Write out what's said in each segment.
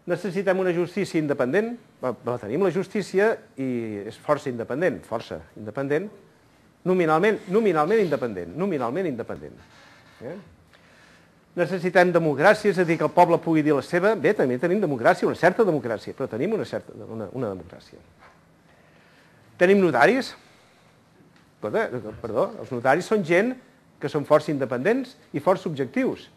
Necessitem una justícia independent, tenim la justícia i és força independent, nominalment independent. Necessitem democràcia, és a dir, que el poble pugui dir la seva. Bé, també tenim democràcia, una certa democràcia, però tenim una democràcia. Tenim notaris. Perdó, els notaris són gent que són força independents i força objectius.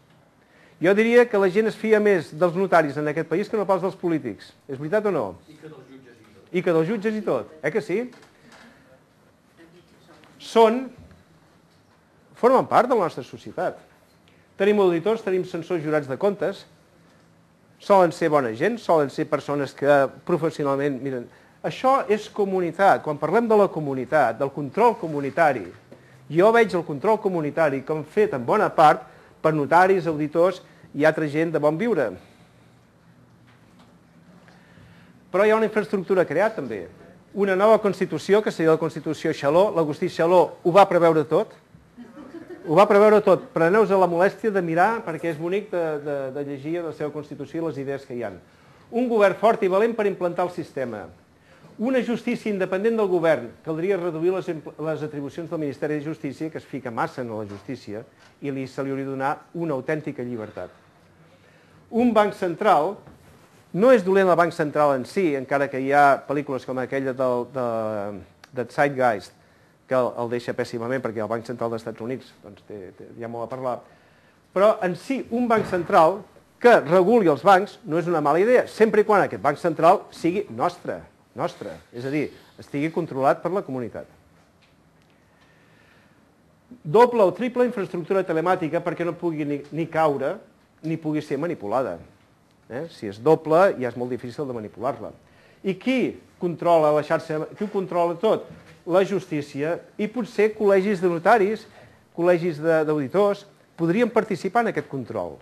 Jo diria que la gent es fia més dels notaris en aquest país que no pas dels polítics. És veritat o no? I que dels jutges i tot. I que dels jutges i tot. Que sí? Formen part de la nostra societat. Tenim auditors, tenim censors jurats de comptes, solen ser bona gent, solen ser persones que professionalment miren. Això és comunitat. Quan parlem de la comunitat, del control comunitari, jo veig el control comunitari com fet en bona part per notaris, auditors i altra gent de bon viure. Però hi ha una infraestructura creada també. Una nova Constitució, que seria la Constitució Xaló. L'Agustí Xaló ho va preveure tot. Preneu-vos la molèstia de mirar, perquè és bonic de llegir la seva Constitució i les idees que hi ha. Un govern fort i valent per implantar el sistema. Una justícia independent del govern. Caldria reduir les atribucions del Ministeri de Justícia, que es fica massa en la justícia, i se li hauria de donar una autèntica llibertat. Un banc central, no és dolent el banc central en si, encara que hi ha pel·lícules com aquella de Zeitgeist, que el deixa pèssimament, perquè el Banc Central dels Estats Units hi ha molt a parlar. Però en si, un banc central que reguli els bancs no és una mala idea, sempre i quan aquest banc central sigui nostre, és a dir, estigui controlat per la comunitat. Doble o triple infraestructura telemàtica perquè no pugui ni caure ni pugui ser manipulada. Si és doble ja és molt difícil de manipular-la. I qui controla la xarxa? Qui ho controla tot? La justícia i potser col·legis de notaris, col·legis d'auditors, podrien participar en aquest control.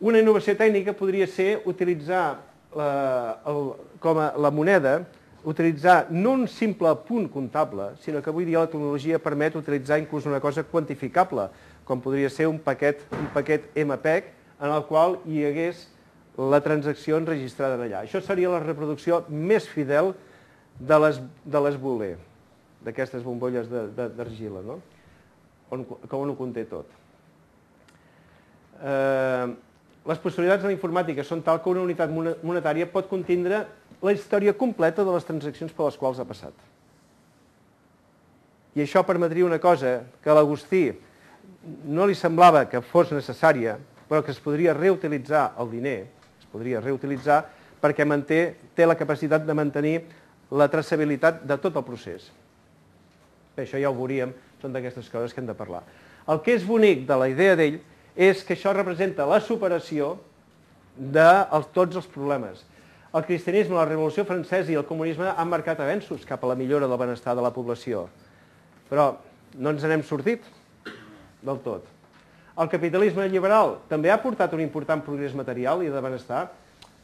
Una innovació tècnica podria ser utilitzar com a la moneda, utilitzar no un simple punt comptable, sinó que avui dia la tecnologia permet utilitzar inclús una cosa quantificable, com podria ser un paquet MPEG en el qual hi hagués la transacció enregistrada allà. Això seria la reproducció més fidel de les Boole, d'aquestes bombolles d'argila, que on ho conté tot. Les possibilitats de la informàtica són tal que una unitat monetària pot contindre la història completa de les transaccions per les quals ha passat. I això permetria una cosa que a l'Agustí no li semblava que fos necessària, però que es podria reutilitzar el diner, perquè té la capacitat de mantenir la traçabilitat de tot el procés. Això ja ho veuríem, són d'aquestes coses que hem de parlar. El que és bonic de la idea d'ell és que això representa la superació de tots els problemes. El cristianisme, la Revolució Francesa i el comunisme han marcat avenços cap a la millora del benestar de la població, però no ens n'hem sortit del tot. El capitalisme liberal també ha portat un important progrés material i de benestar,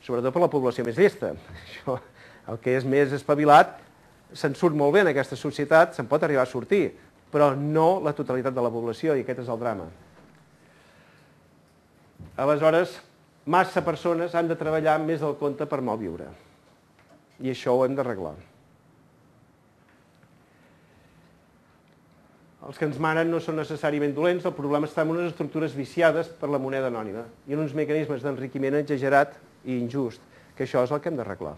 sobretot per la població més llesta. El que és més espavilat se'n surt molt bé en aquesta societat, se'n pot arribar a sortir, però no la totalitat de la població, i aquest és el drama. Aleshores, massa persones han de treballar més del compte per malviure. I això ho hem d'arreglar. Els que ens manen no són necessàriament dolents, el problema està en unes estructures viciades per la moneda anònima i en uns mecanismes d'enriquiment exagerat i injust, que això és el que hem d'arreglar.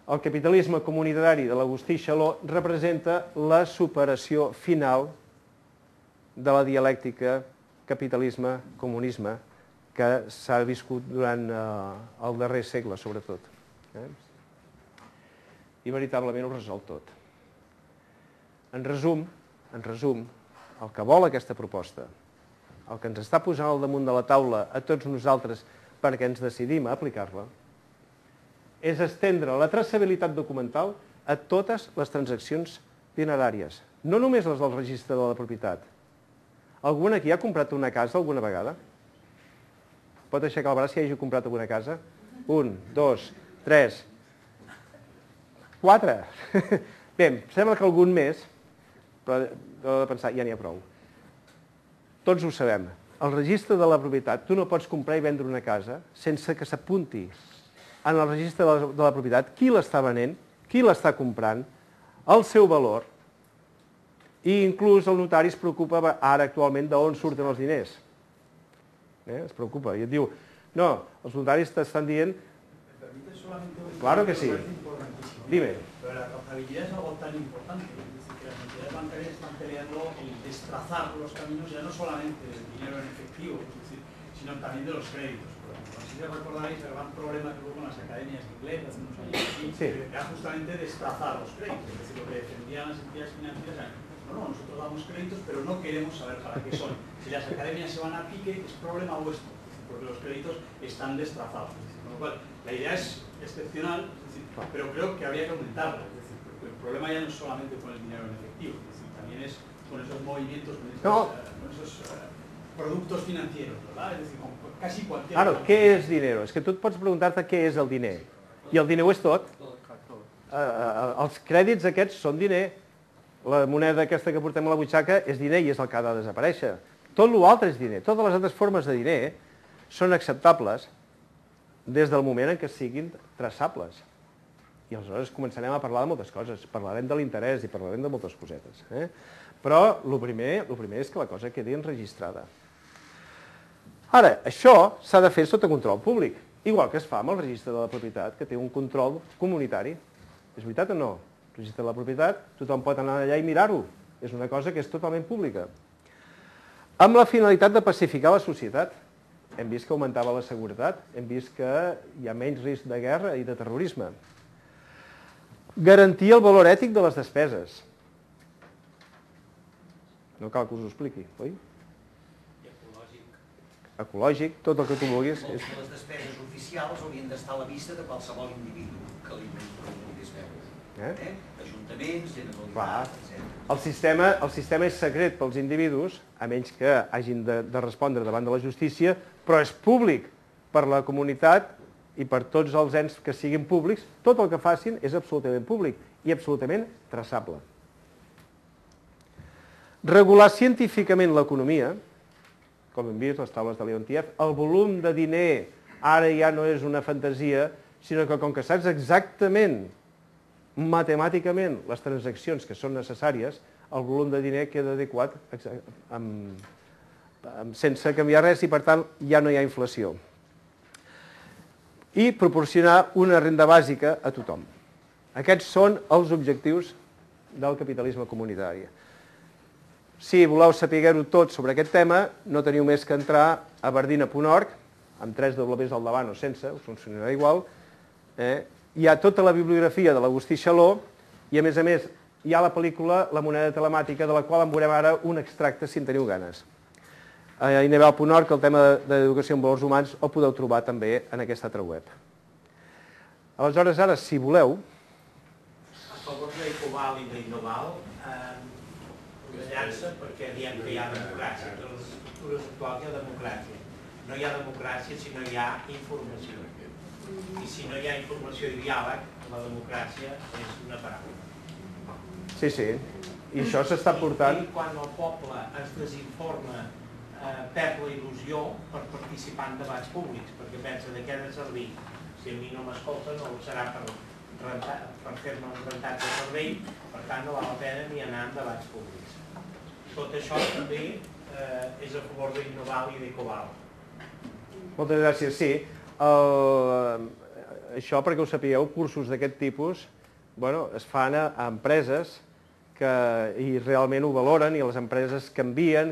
El capitalisme comunitari de l'Agustí Xaló representa la superació final de la dialèctica capitalisme-comunisme que s'ha viscut durant el darrer segle, sobretot. I veritablement ho resol tot. En resum, el que vol aquesta proposta, el que ens està posant al damunt de la taula a tots nosaltres perquè ens decidim a aplicar-la, és estendre la traçabilitat documental a totes les transaccions dineràries, no només les del registre de la propietat. Algú aquí ha comprat una casa alguna vegada? Pot aixecar el braç si hagi comprat alguna casa? 1, 2, 3, 4. Bé, sembla que algun més, però he de pensar, ja n'hi ha prou. Tots ho sabem. al registre de la propietat, tu no pots comprar i vendre una casa sense que s'apunti en el registre de la propietat qui l'està venent, qui l'està comprant, el seu valor, i inclús el notari es preocupa ara actualment d'on surten els diners. Es preocupa i et diu, no, els notaris t'estan dient... Claro que sí. Dime. Pero la trazabilidad es algo tan importante, es decir, que las entidades bancarias están peleando el destrazar los caminos ya no solamente del dinero en efectivo, es decir, sino también de los créditos. Por ejemplo, si os recordáis el gran problema que hubo con las academias de inglés hace unos años, era justamente destrazar los créditos, es decir, lo que defendían las entidades financieras era, no, nosotros damos créditos, pero no queremos saber para qué son. Si las academias se van a pique, es problema vuestro, porque los créditos están destrazados. Con lo cual, la idea es excepcional, pero creo que habría que aumentarla. Es decir, porque el problema ya no es solamente con el dinero en efectivo, es decir, también es con esos movimientos, con esos productos financieros, ¿verdad? Es decir, con casi cualquier... Claro, què és dinero? És que tu et pots preguntar-te què és el diner. I el diner ho és tot. Els crèdits aquests són diner. La moneda aquesta que portem a la butxaca és diner i és el que ha de desaparèixer. Tot l'altre és diner. Totes les altres formes de diner són acceptables des del moment en què siguin traçables. I aleshores començarem a parlar de moltes coses. Parlarem de l'interès i parlarem de moltes cosetes. Però el primer és que la cosa quedi enregistrada. Ara, això s'ha de fer sota control públic, igual que es fa amb el registre de la propietat, que té un control comunitari. És veritat o no? El registre de la propietat, tothom pot anar allà i mirar-ho. És una cosa que és totalment pública. Amb la finalitat de pacificar la societat. Hem vist que augmentava la seguretat, hem vist que hi ha menys risc de guerra i de terrorisme. Garantir el valor ètic de les despeses. No cal que us ho expliqui, oi? I ecològic. Ecològic, tot el que tu vulguis. Les despeses oficials haurien d'estar a la vista de qualsevol individu que li vulguis veure. Ajuntaments, Generalitat, etc. El sistema és secret pels individus, a menys que hagin de respondre davant de la justícia, però és públic per la comunitat i per tots els ens que siguin públics. Tot el que facin és absolutament públic i absolutament traçable. Regular científicament l'economia, com hem vist, les taules de Leontief, el volum de diner ara ja no és una fantasia, sinó que com que saps exactament, matemàticament, les transaccions que són necessàries, el volum de diner queda adequat sense canviar res i, per tant, ja no hi ha inflació. I proporcionar una renda bàsica a tothom. Aquests són els objectius del capitalisme comunitari. Si voleu saber-ho tot sobre aquest tema, no teniu més que entrar a bardina.org, amb 3 Ws al davant o sense, us funcionarà igual. Hi ha tota la bibliografia de l'Agustí Xaló i, a més, hi ha la pel·lícula La moneda telemàtica, de la qual en veurem ara un extracte, si en teniu ganes. A ineval.org, el tema d'educació en valors humans, el podeu trobar també en aquesta altra web. Aleshores, ara, si voleu... A favor d'Ecoval i d'Innoval, una llança perquè diem que hi ha democràcia. En les estructures actuals hi ha democràcia. No hi ha democràcia si no hi ha informació. I si no hi ha informació i diàleg, la democràcia és una paraula. Sí. I això s'està portant... I quan el poble es desinforma, perd la il·lusió per participar en debats públics, perquè pensa de què ha de servir. Si a mi no m'escolta, no serà per fer-me un rentat de cervell, per tant no val la pena ni anar en debats públics. Tot això també és a favor d'Innoval i d'Ecoval. Moltes gràcies, sí. Això, perquè ho sapigueu, cursos d'aquest tipus es fan a empreses i realment ho valoren, i les empreses canvia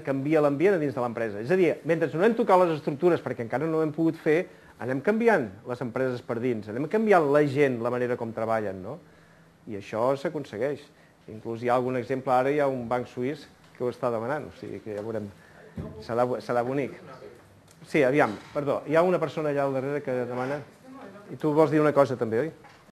l'ambient a dins de l'empresa. És a dir, mentre no hem tocat les estructures, perquè encara no ho hem pogut fer, anem canviant les empreses per dins, anem canviant la gent, la manera com treballen, no? I això s'aconsegueix. Inclús hi ha algun exemple, ara hi ha un banc suís que ho està demanant, o sigui que ja veurem, serà bonic. Sí, aviam, perdó, hi ha una persona allà al darrere que demana, i tu vols dir una cosa també, oi?